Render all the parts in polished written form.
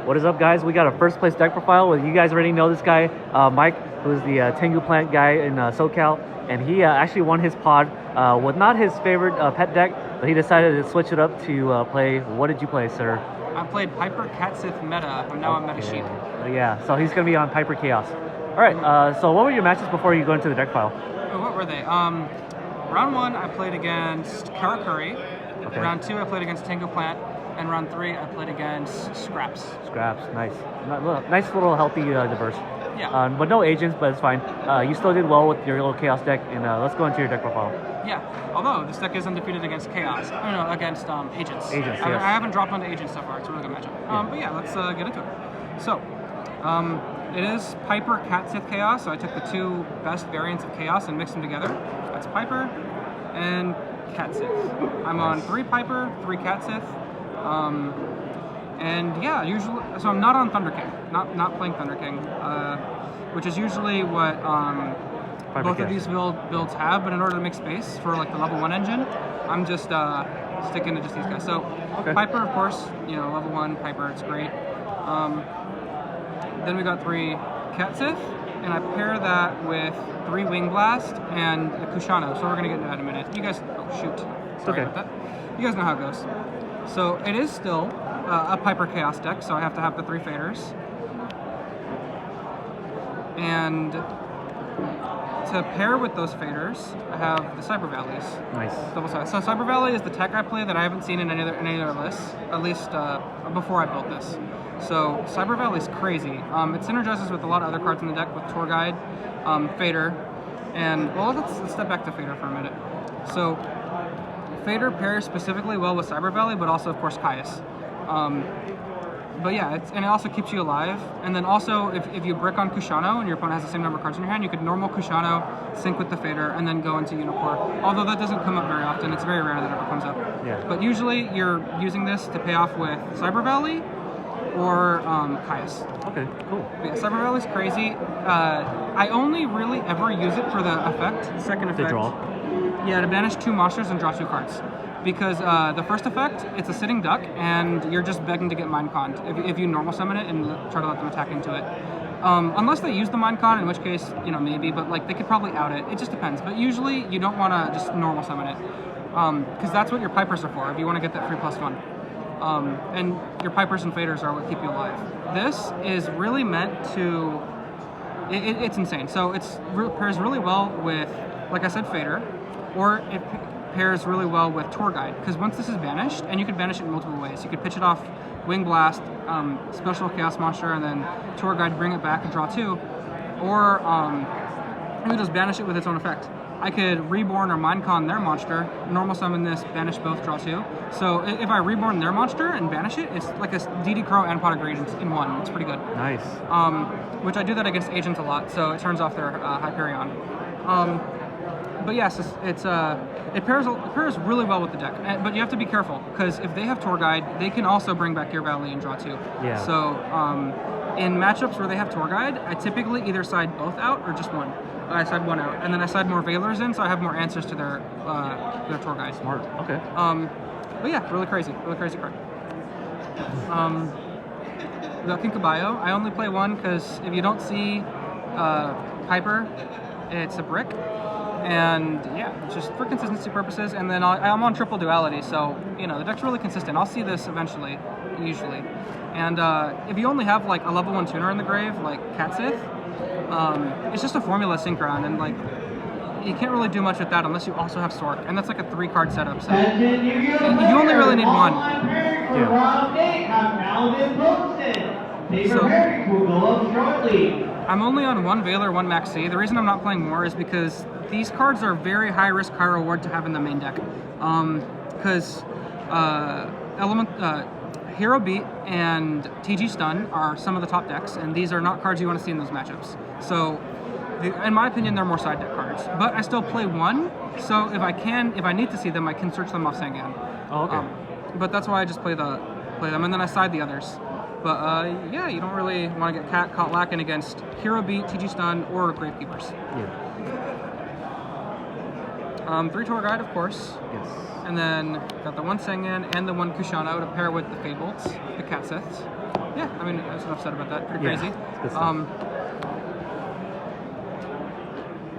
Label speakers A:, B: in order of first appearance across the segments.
A: What is up, guys? We got a first place deck profile. Well, you guys already know this guy, Mike, who's the Tengu plant guy in SoCal, and he actually won his pod with not his favorite pet deck, but he decided to switch it up to play. What did you play, sir?
B: I played Piper Catsith meta. I'm now on Meta Sheep.
A: Yeah, so he's going to be on Piper Chaos. All right, so what were your matches before you go into the deck file?
B: Oh, what were they? Round 1, I played against Karakuri.
A: Okay.
B: Round 2, I played against Tengu Plant. And round 3, I played against Scraps.
A: Scraps, nice. Nice little healthy diverse.
B: Yeah.
A: But no agents, but it's fine. You still did well with your little Chaos deck, and let's go into your deck profile.
B: Yeah, although this deck is undefeated against Chaos. No, against Agents.
A: Agents,
B: I
A: yes.
B: haven't dropped onto Agents so far. It's a really good matchup. But yeah, let's get into it. So, it is Piper Catsith Chaos, so I took the 2 best variants of Chaos and mixed them together. That's Piper and Catsith. I'm on 3 Piper, 3 Catsith. And yeah, usually, so I'm not on Thunder King, not playing Thunder King, which is usually what both of these builds have. But in order to make space for like the level 1 engine, I'm just sticking to just these guys. So Piper, of course, level 1 Piper, it's great. Then we got 3 Catsith, and I pair that with 3 Wing Blast and a Kushano. So we're gonna get into that in a minute. You guys, sorry about that. You guys know how it goes. So it is still a Piper Chaos deck, so I have to have the 3 faders. And to pair with those faders, I have the Cyber Valleys. Nice. Double side. So Cyber Valley is the tech I play that I haven't seen in any other lists, at least before I built this. So Cyber Valley is crazy. It synergizes with a lot of other cards in the deck, with Tour Guide, Fader, and well, let's step back to Fader for a minute. So Fader pairs specifically well with Cyber Valley, but also, of course, Caius. But yeah, and it also keeps you alive. And then also, if you brick on Kushano and your opponent has the same number of cards in your hand, you could normal Kushano, sync with the Fader, and then go into Unicorn. Although that doesn't come up very often. It's very rare that it ever comes up. Yeah. But usually, you're using this to pay off with Cyber Valley or Caius.
A: Okay, cool.
B: But yeah, Cyber Valley's crazy. I only really ever use it for the effect, the second effect.
A: To draw.
B: Yeah, to banish 2 monsters and draw 2 cards. Because the first effect, it's a sitting duck, and you're just begging to get Mineconned if you normal summon it and try to let them attack into it. Unless they use the Minecon, in which case, maybe, but like they could probably out it. It just depends. But usually, you don't want to just normal summon it. Because that's what your Pipers are for, if you want to get that free +1. And your Pipers and Faders are what keep you alive. This is really meant to... It's insane. So it pairs really well with, like I said, Fader, or it pairs really well with Tour Guide, because once this is banished, and you could banish it in multiple ways. You could pitch it off Wing Blast, special Chaos Monster, and then Tour Guide, bring it back and draw 2, or you could just banish it with its own effect. I could Reborn or Minecon their monster, normal summon this, banish both, draw 2. So if I Reborn their monster and banish it, it's like a DD Crow and Pot of Greed in one. It's pretty good.
A: Nice.
B: Which I do that against Agents a lot, so it turns off their Hyperion. But yes, it pairs really well with the deck. But you have to be careful, because if they have Tour Guide, they can also bring back Gear Valley and draw 2. Yeah. So in matchups where they have Tour Guide, I typically either side both out or just one. I side one out, and then I side more Veilers in, so I have more answers to their Tour Guide.
A: Smart. Okay.
B: But yeah, really crazy card. The King Caballo, I only play 1 because if you don't see Piper, it's a brick. And yeah, just for consistency purposes. And then I'm on triple duality, so the deck's really consistent. I'll see this eventually, usually. And if you only have like a level 1 tuner in the grave, like Catsith, it's just a formula synchron, and like you can't really do much with that unless you also have Sork, and that's like a 3-card setup. So you only really need 1. So I'm only on 1 Veiler, 1 Maxi. The reason I'm not playing more is because these cards are very high risk, high reward to have in the main deck. Because Hero Beat and TG Stun are some of the top decks, and these are not cards you want to see in those matchups. So, in my opinion, they're more side deck cards. But I still play 1, so if I need to see them, I can search them off Sangan.
A: Oh, okay.
B: But that's why I just play them, and then I side the others. But yeah, you don't really want to get caught lacking against Hero Beat, TG Stun, or Gravekeepers.
A: Yeah.
B: 3 Tour Guide, of course.
A: Yes.
B: And then got the 1 Sengen and the 1 Kushano to pair with the Fabolts, the Catsiths. Yeah, I mean, there's enough said about that. Pretty
A: Yeah,
B: crazy.
A: it's good stuff.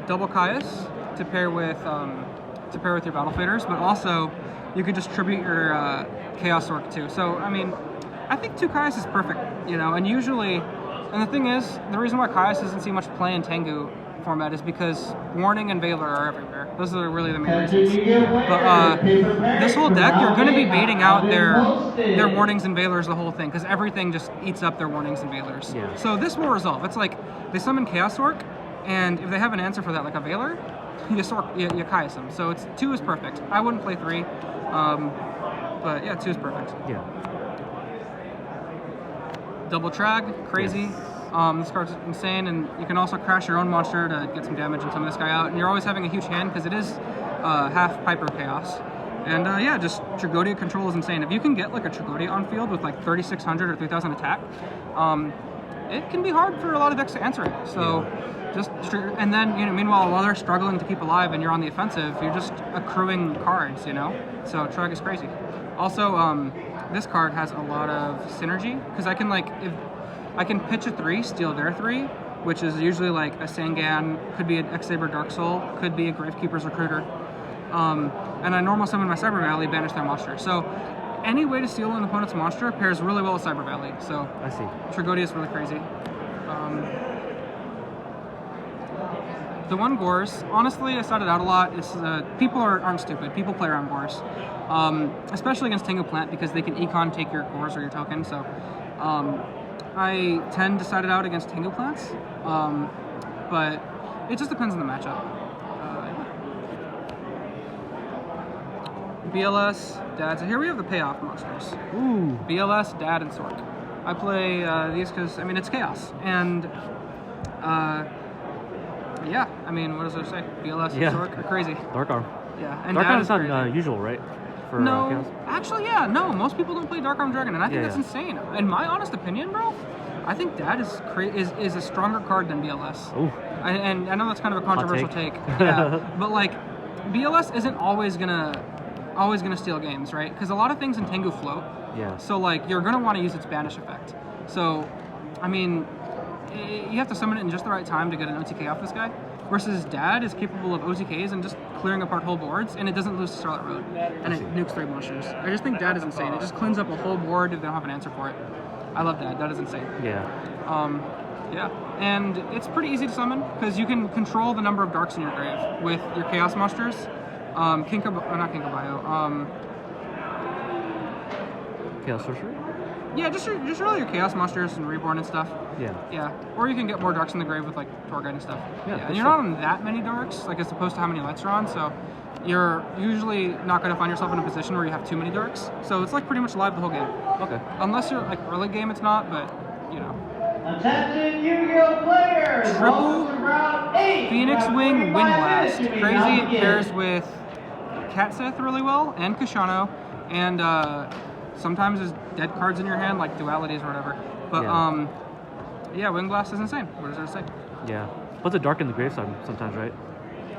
B: Double Caius to pair with your battle fighters, but also you could just tribute your Chaos Orc too. So I mean, I think 2 Caius is perfect, you know. And usually, and the thing is, the reason why Caius doesn't see much play in Tengu format is because Warning and Valor are everywhere. Those are really the main reasons. But this whole deck, you're going to be baiting out their Warnings and Valors the whole thing, because everything just eats up their Warnings and Valors.
A: Yeah.
B: So this will resolve. It's like they summon Chaos Orc, and if they have an answer for that, like a Valor, you Caius them. So 2 is perfect. I wouldn't play 3, but yeah, 2 is perfect.
A: Yeah.
B: Double Trag, crazy.
A: Yes.
B: This card's insane, and you can also crash your own monster to get some damage and some of this guy out. And you're always having a huge hand because it is half Piper Chaos. And yeah, just Tragodia control is insane. If you can get like a Tragodia on field with like 3,600 or 3,000 attack, it can be hard for a lot of decks to answer it. So and then, you know, meanwhile, while they're struggling to keep alive and you're on the offensive, you're just accruing cards, you know? So Trag is crazy. Also, this card has a lot of synergy, because I can if I can pitch a 3, steal their 3, which is usually like a Sangan, could be an X-Saber Dark Soul, could be a Gravekeeper's Recruiter. And I normal summon my Cyber Valley, banish their monster. So any way to steal an opponent's monster pairs really well with Cyber Valley. So
A: I see.
B: Tragodia is really crazy. The one Gores, honestly, I started out a lot. It's people aren't stupid. People play around Gores, especially against Tengu Plant, because they can econ take your Gores or your token. So I tend to side it out against Tengu Plants, but it just depends on the matchup. BLS, Dad. So here we have the payoff monsters.
A: Ooh.
B: BLS, Dad, and Sork. I play these because, I mean, it's chaos. And, yeah, I mean, what does it say? BLS and Sork are crazy.
A: Dark Arm.
B: Yeah, and
A: Dark
B: Dad
A: Arm
B: is
A: is
B: crazy.
A: not usual, right? For
B: No,
A: chaos?
B: actually, yeah, no. Most people don't play Dark Arm Dragon, and I think that's insane. In my honest opinion, bro, I think Dad is a stronger card than BLS.
A: Ooh.
B: And I know that's kind of a controversial take. Yeah, but like, BLS isn't always gonna steal games, right? Because a lot of things in Tengu float.
A: Yeah.
B: So like, you're gonna want to use its banish effect. So, I mean, you have to summon it in just the right time to get an OTK off this guy. Versus Dad is capable of OTKs and just clearing apart whole boards, and it doesn't lose to Starlight Road, and it nukes 3 monsters. I just think Dad is insane. It just cleans up a whole board if they don't have an answer for it. I love Dad. That is insane.
A: Yeah.
B: Yeah, and it's pretty easy to summon because you can control the number of darks in your grave with your chaos monsters. Not Kinkabio.
A: Chaos Sorcery?
B: Yeah, just really your chaos monsters and reborn and stuff.
A: Yeah.
B: Yeah, or you can get more darks in the grave with like Torguide and stuff.
A: Yeah,
B: and you're not on that many darks, like as opposed to how many lights are on. So you're usually not going to find yourself in a position where you have too many darks. So it's like pretty much live the whole game.
A: Okay.
B: Unless you're like early game, it's not, but you know.
C: Attention Yu-Gi-Oh players!
B: Triple
C: Welcome to round 8.
B: Phoenix Wing Wind Blast.
C: Crazy,
B: Crazy, it pairs with Cat Sith really well, and Kashano, and sometimes there's dead cards in your hand, like dualities or whatever. But yeah, Wind Blast is insane. What does that say?
A: Yeah. Puts a dark in the grave sometimes, right?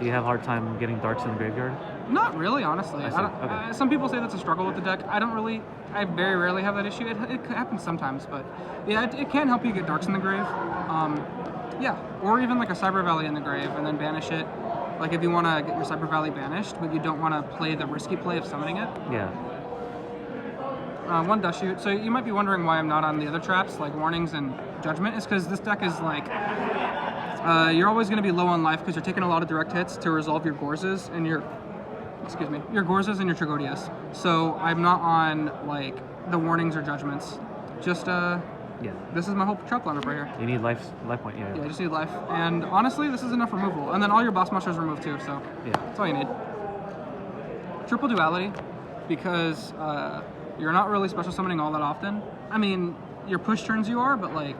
A: Do you have a hard time getting darks in the graveyard?
B: Not really, honestly.
A: I see. Okay.
B: Some people say that's a struggle with the deck. I very rarely have that issue. It happens sometimes, but yeah, it can help you get darks in the grave. Yeah, or even like a Cyber Valley in the grave and then banish it. Like if you want to get your Cyber Valley banished, but you don't want to play the risky play of summoning it.
A: Yeah.
B: One Dust Shoot. So you might be wondering why I'm not on the other traps, like Warnings and Judgment, is because this deck is like, you're always going to be low on life because you're taking a lot of direct hits to resolve your Gorzes and your Gorzes and your Tragodias. So I'm not on like the Warnings or Judgments. Just
A: Yeah.
B: this is my whole trap lineup right here.
A: You need life point. Yeah.
B: Yeah, I just need life. And honestly, this is enough removal. And then all your boss monsters remove too, so
A: Yeah.
B: that's all you need. Triple duality, because you're not really special summoning all that often. I mean, your push turns you are, but like,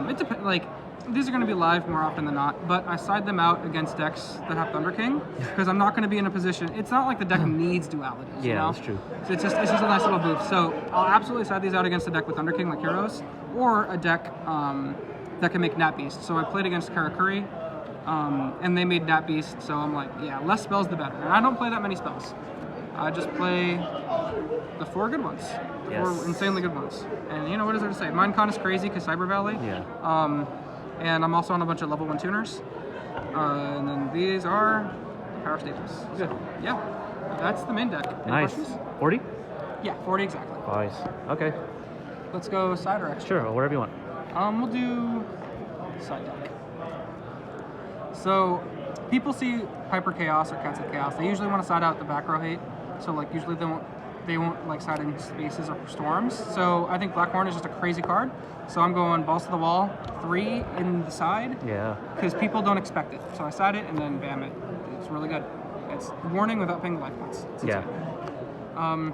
B: it depends. Like, these are going to be live more often than not. But I side them out against decks that have Thunder King, because I'm not going to be in a position. It's not like the deck needs dualities. You
A: Yeah,
B: know?
A: that's true.
B: So it's just a nice little boost. So I'll absolutely side these out against a deck with Thunder King like Heroes, or a deck that can make Nat Beast. So I played against Karakuri, and they made Nat Beast. So I'm like, yeah, less spells the better. And I don't play that many spells. I just play The 4 good ones. The
A: Yes.
B: 4 insanely good ones. And you know, what is there to say? Minecon is crazy because Cyber Valley.
A: Yeah.
B: And I'm also on a bunch of level 1 tuners. And then these are power staples.
A: Good.
B: So, yeah, that's the main deck. Any
A: Nice.
B: questions?
A: 40?
B: Yeah, 40 exactly.
A: Nice. Okay.
B: Let's go side or extra.
A: Sure. Whatever you want.
B: We'll do side deck. So, people see Piper Chaos or Cats of Chaos. They usually want to side out the back row hate. So, like, usually they won't like side in spaces or storms. So, I think Blackhorn is just a crazy card. So, I'm going balls to the wall, 3 in the side.
A: Yeah.
B: Because people don't expect it. So, I side it and then bam it. It's really good. It's warning without paying the life points. It's
A: Yeah.
B: insane.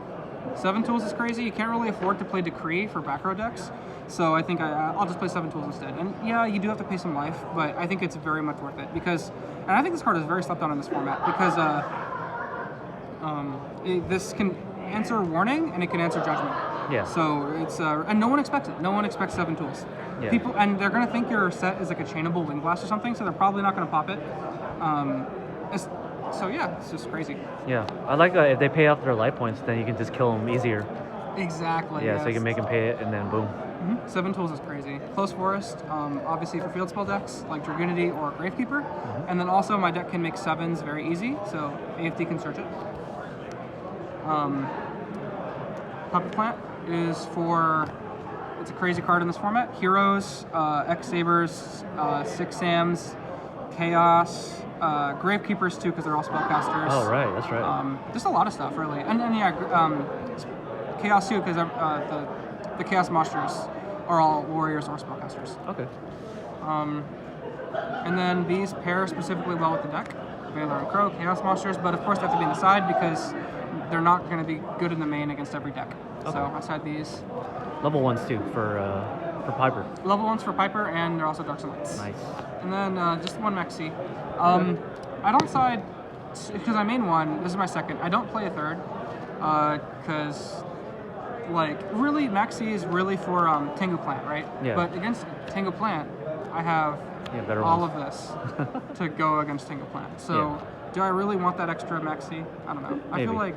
B: 7 tools is crazy. You can't really afford to play Decree for back row decks. So I think I'll just play 7 tools instead. And yeah, you do have to pay some life, but I think it's very much worth it because, and I think this card is very slept on in this format because this can answer warning and it can answer judgment.
A: Yeah.
B: So it's and no one expects it. No one expects 7 tools.
A: Yeah.
B: People, and they're gonna think your set is like a chainable wing blast or something, so they're probably not gonna pop it. So yeah, it's just crazy.
A: Yeah. I like if they pay off their life points, then you can just kill them easier.
B: Exactly.
A: Yeah. So you
B: yes.
A: can make them pay it, and then boom.
B: 7 tools is crazy. Close Forest, obviously for field spell decks like Dragoonity or Gravekeeper. And then also my deck can make 7s very easy, so AFD can search it. Puppet Plant is for, it's a crazy card in this format. Heroes, X-Sabers, 6 Sams, Chaos, Gravekeepers too because they're all spellcasters.
A: Oh right, that's right.
B: Just a lot of stuff really. And yeah, Chaos too because the Chaos Monsters are all warriors or spellcasters.
A: Okay.
B: And then these pair specifically well with the deck. Valor and Crow, Chaos Monsters, but of course they have to be in the side because they're not going to be good in the main against every deck.
A: Okay.
B: So I side these.
A: Level 1s too for Piper.
B: Level 1s for Piper, and they're also Darks and Lights.
A: Nice.
B: And then just 1 Maxi. I don't side, because I main 1, this is my second. I don't play a third, because like really Maxi is really for Tengu Plant, right?
A: Yeah.
B: But against Tengu Plant, I have
A: better
B: all
A: ones.
B: of this to go against Tengu Plant. So do I really want that extra Maxi? I don't know. I
A: Maybe.
B: feel like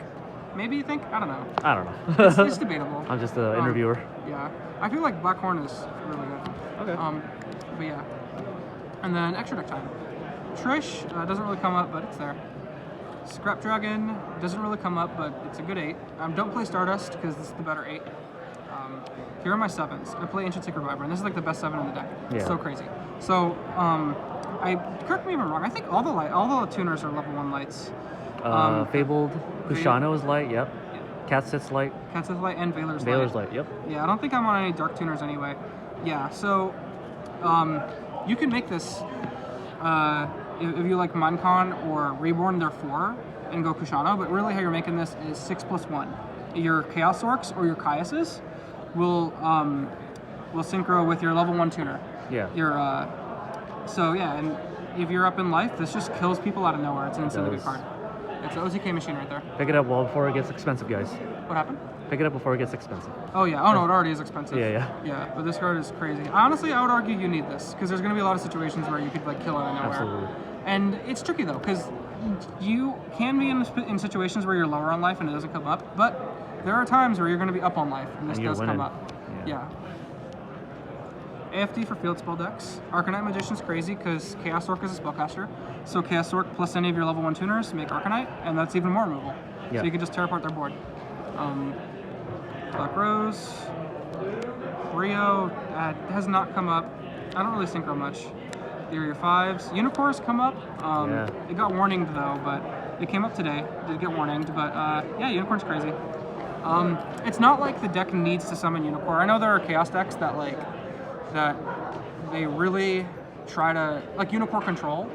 B: maybe you think, I don't know.
A: I don't know.
B: It's debatable.
A: I'm just an interviewer.
B: Yeah, I feel like Blackhorn is really good.
A: Okay.
B: But yeah, and then extra deck time. Trish doesn't really come up, but it's there. Scrap Dragon doesn't really come up, but it's a good 8. Don't play Stardust because this is the better 8. Here are my 7s. I play Ancient Sacred Viper, and this is like the best 7 in the deck. It's
A: Yeah.
B: so crazy. So correct me if I'm wrong. I think all the tuners are level 1 lights.
A: Fabled Kushano is light. Yep. Cat Sit's light.
B: Cat's Light and Valor's Light.
A: Valor's light. Yep.
B: Yeah, I don't think I'm on any dark tuners anyway. Yeah, so you can make this if you like Minecon or Reborn, they're 4 and go Kushano, but really how you're making this is 6+1. Your Chaos Orcs or your Caiuses will synchro with your level 1 tuner.
A: Yeah.
B: Your so yeah, and if you're up in life, this just kills people out of nowhere. It's an insanely good
A: does.
B: card. It's an OTK machine right there.
A: Pick it up before it gets expensive, guys.
B: What happened?
A: Pick it up before it gets expensive.
B: Oh yeah. Oh no, it already is expensive.
A: Yeah.
B: Yeah, but this card is crazy. Honestly, I would argue you need this because there's going to be a lot of situations where you could like kill out of nowhere.
A: Absolutely.
B: And it's tricky though because you can be in situations where you're lower on life and it doesn't come up, but there are times where you're going to be up on life and this
A: And you're
B: does
A: winning.
B: come up.
A: Yeah.
B: AFD for field spell decks. Arcanite Magician's crazy because Chaos Orc is a spellcaster. So Chaos Orc plus any of your level 1 tuners make Arcanite, and that's even more removal.
A: Yeah.
B: So you can just tear apart their board. Black Rose. Rio has not come up. I don't really synchro much. Here are your 5s. Unicorns come up.
A: Yeah.
B: It got warninged though, but it came up today. It did get warninged, but yeah, Unicorn's crazy. It's not like the deck needs to summon Unicorn. I know there are Chaos decks that they really try to, like Unicorn Control,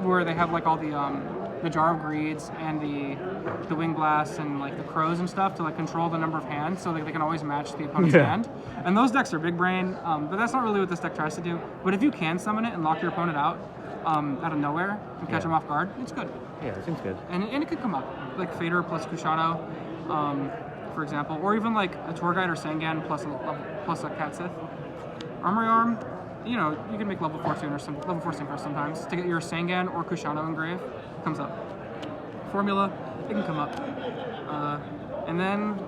B: where they have like all the Jar of Greeds and the Wing Blasts and like the Crows and stuff to like control the number of hands so that they can always match the opponent's hand. And those decks are big brain, but that's not really what this deck tries to do. But if you can summon it and lock your opponent out of nowhere and catch them off guard, it's good.
A: Yeah, it seems good.
B: And it could come up, like Fader plus Kushano, for example, or even like a Tour Guide or Sangan plus a Cat Sith. Armory Arm, you know, you can make level 4 tuners, level 4 synchros sometimes to get your Sangan or Kushano engrave. Comes up. Formula, it can come up. and then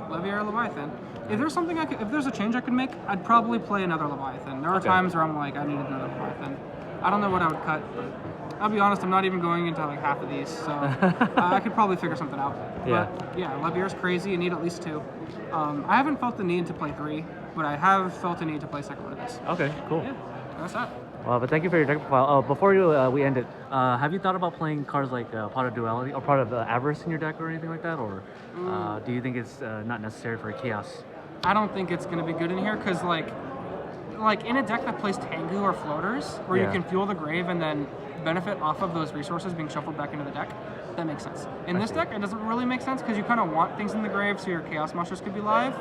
B: Leviair Leviathan. If there's something if there's a change I could make, I'd probably play another Leviathan. There are
A: Okay.
B: times where I'm like, I need another Leviathan. I don't know what I would cut, but I'll be honest, I'm not even going into like half of these, so I could probably figure something out.
A: Yeah.
B: But yeah, Leviair's crazy. You need at least 2. I haven't felt the need to play 3, but I have felt a need to play second one of this.
A: Okay, cool.
B: Yeah, that's that.
A: But thank you for your deck profile. Before we end it, have you thought about playing cards like Pot of Duality or Pot of Avarice in your deck or anything like that, or do you think it's not necessary for Chaos?
B: I don't think it's gonna be good in here because like in a deck that plays Tengu or floaters, where
A: Yeah.
B: you can fuel the grave and then benefit off of those resources being shuffled back into the deck, that makes sense. In
A: I
B: this
A: see.
B: deck, it doesn't really make sense because you kind of want things in the grave so your Chaos Monsters could be live.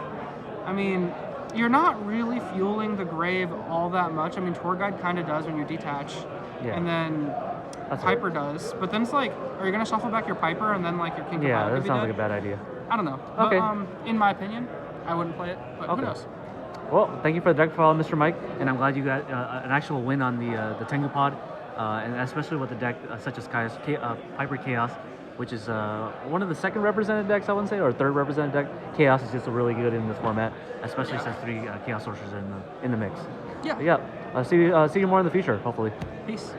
B: I mean, you're not really fueling the grave all that much. I mean, Tour Guide kind of does when you detach,
A: Yeah.
B: and then
A: That's
B: Piper does. But then it's like, are you gonna shuffle back your Piper and then like your King
A: Yeah,
B: Kabbalah
A: that
B: could be
A: sounds
B: dead?
A: like a bad idea.
B: I don't know.
A: Okay.
B: But, in my opinion, I wouldn't play it. But
A: Okay.
B: who knows?
A: Well, thank you for the deck profile, Mr. Mike, and I'm glad you got an actual win on the Tengu pod, and especially with the deck such as Piper Chaos, which is one of the second represented decks, I wouldn't say, or third represented deck. Chaos is just really good in this format, especially since 3 Chaos Sorcerers in the mix.
B: Yeah.
A: But yeah, see you more in the future, hopefully.
B: Peace.